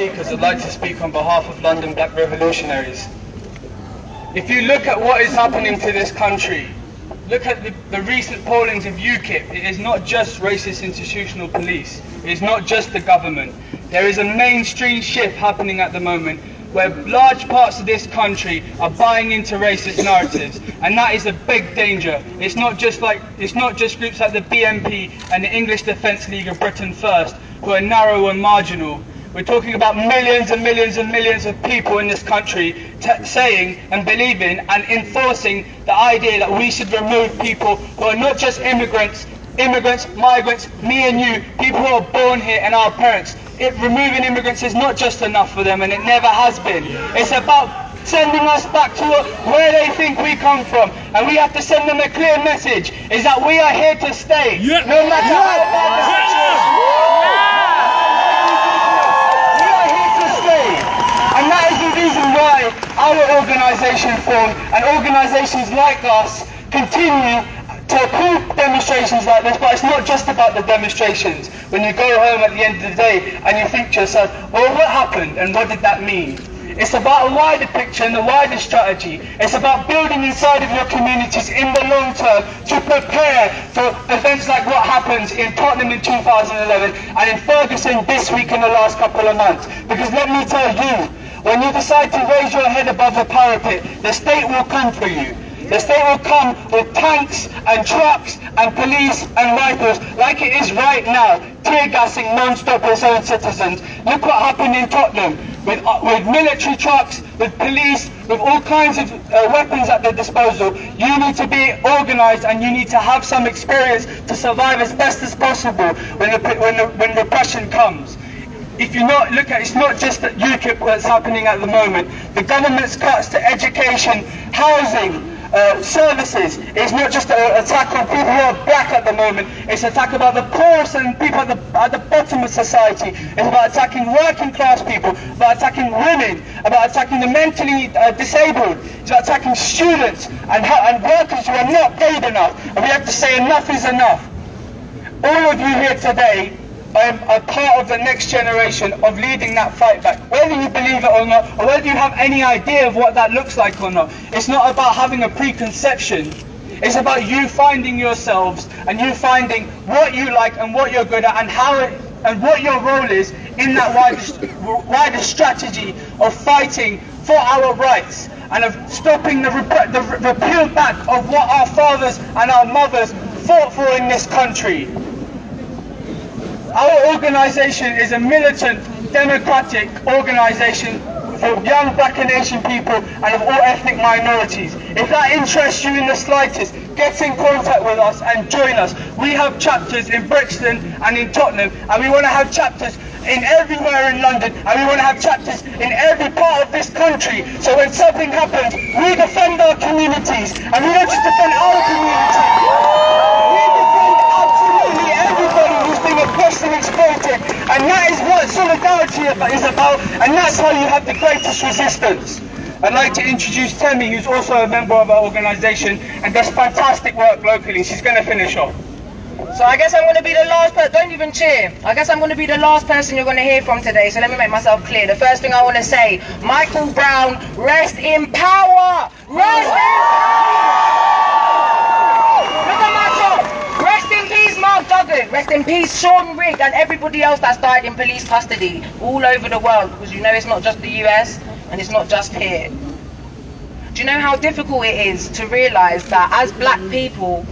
speakers. I'd like to speak on behalf of London Black Revolutionaries. If you look at what is happening to this country, look at the recent pollings of UKIP. It is not just racist institutional police. It is not just the government. There is a mainstream shift happening at the moment where large parts of this country are buying into racist narratives, and that is a big danger. It's not just groups like the BNP and the English Defence League of Britain First who are narrow and marginal. We're talking about millions and millions and millions of people in this country saying and believing and enforcing the idea that we should remove people who are not just immigrants, migrants, me and you, people who are born here and our parents. Removing immigrants is not just enough for them, and it never has been. It's about sending us back to where they think we come from, and we have to send them a clear message, is that we are here to stay, no matter how bad the situation is. We are here to stay, and that is the reason why our organisation formed, and organisations like us continue to approve demonstrations like this. But it's not just about the demonstrations. When you go home at the end of the day and you think to yourself, well, what happened and what did that mean? It's about a wider picture and a wider strategy. It's about building inside of your communities in the long term to prepare for events like what happens in Tottenham in 2011 and in Ferguson this week in the last couple of months. Because let me tell you, when you decide to raise your head above the parapet, the state will come for you. The state will come with tanks and trucks and police and rifles, like it is right now, tear gassing non-stop its own citizens. Look what happened in Tottenham, with military trucks, with police, with all kinds of weapons at their disposal. You need to be organised, and you need to have some experience to survive as best as possible when repression comes. If you not look at, it's not just that UKIP that's happening at the moment. The government's cuts to education, housing, services. It's not just an attack on people who are black at the moment. It's an attack about the poorest and people at the bottom of society. It's about attacking working class people, about attacking women, about attacking the mentally disabled. It's about attacking students and workers who are not paid enough. And we have to say enough is enough. All of you here today are part of the next generation of leading that fight back. Whether you believe it or not, or whether you have any idea of what that looks like or not, it's not about having a preconception. It's about you finding yourselves and you finding what you like and what you're good at and what your role is in that wider strategy of fighting for our rights and of stopping the repeal back of what our fathers and our mothers fought for in this country. Our organisation is a militant, democratic organisation for young black and Asian people and of all ethnic minorities. If that interests you in the slightest, get in contact with us and join us. We have chapters in Brixton and in Tottenham, and we want to have chapters in everywhere in London, and we want to have chapters in every part of this country. So when something happens, we defend our communities, and we don't just defend our community. We defend absolutely everybody who's being oppressed and exploited, and that is what solidarity is about, and that's how you have the greatest resistance. I'd like to introduce Temi, who's also a member of our organisation and does fantastic work locally. She's going to finish off. So I guess I'm going to be the last person, don't even cheer. I guess I'm going to be the last person you're going to hear from today, so let me make myself clear. The first thing I want to say, Michael Brown, rest in power! Rest in power! Look at my top! Rest in peace, Mark Duggan. Rest in peace, Sean Rigg, and everybody else that's died in police custody all over the world, because you know it's not just the US and it's not just here. Do you know how difficult it is to realise that as black people,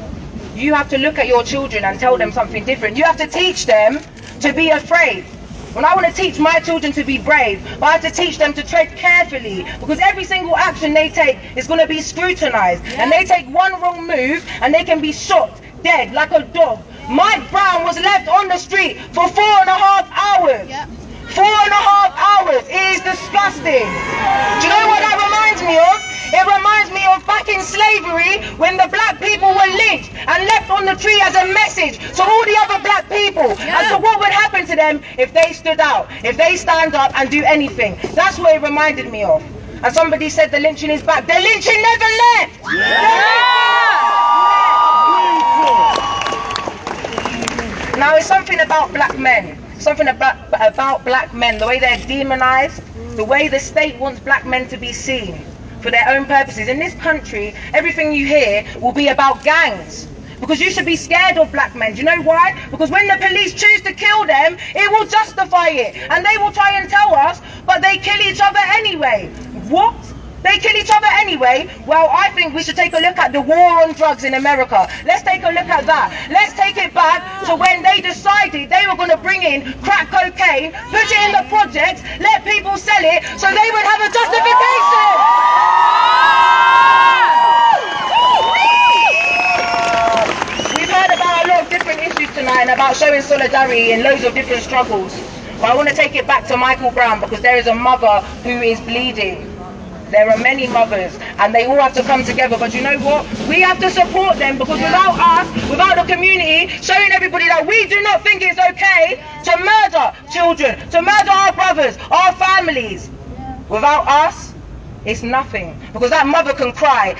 you have to look at your children and tell them something different. You have to teach them to be afraid. When I want to teach my children to be brave, but I have to teach them to tread carefully, because every single action they take is going to be scrutinised. And they take one wrong move and they can be shot dead like a dog. Mike Brown was left on the street for 4.5 hours. 4.5 hours. It is disgusting. Do you know what that reminds me of? It reminds me of back in slavery when the black people were lynched and left on the tree as a message to all the other black people as to what would happen to them if they stood out, if they stand up and do anything. That's what it reminded me of. And somebody said the lynching is back. The lynching never left. Now it's something about black men. Something about about black men, the way they're demonized, the way the state wants black men to be seen for their own purposes. In this country, everything you hear will be about gangs. Because you should be scared of black men. Do you know why? Because when the police choose to kill them, it will justify it. And they will try and tell us, but they kill each other anyway. What? They kill each other anyway? Well, I think we should take a look at the war on drugs in America. Let's take a look at that. Let's take it back to when they decided they were going to bring in crack cocaine, put it in the projects, let people sell it, so they would have a justification. Tonight and about showing solidarity in loads of different struggles, but I want to take it back to Michael Brown, because there is a mother who is bleeding. There are many mothers and they all have to come together, but you know what, we have to support them, because without us, without the community showing everybody that we do not think it's okay to murder children, to murder our brothers, our families, without us it's nothing, because that mother can cry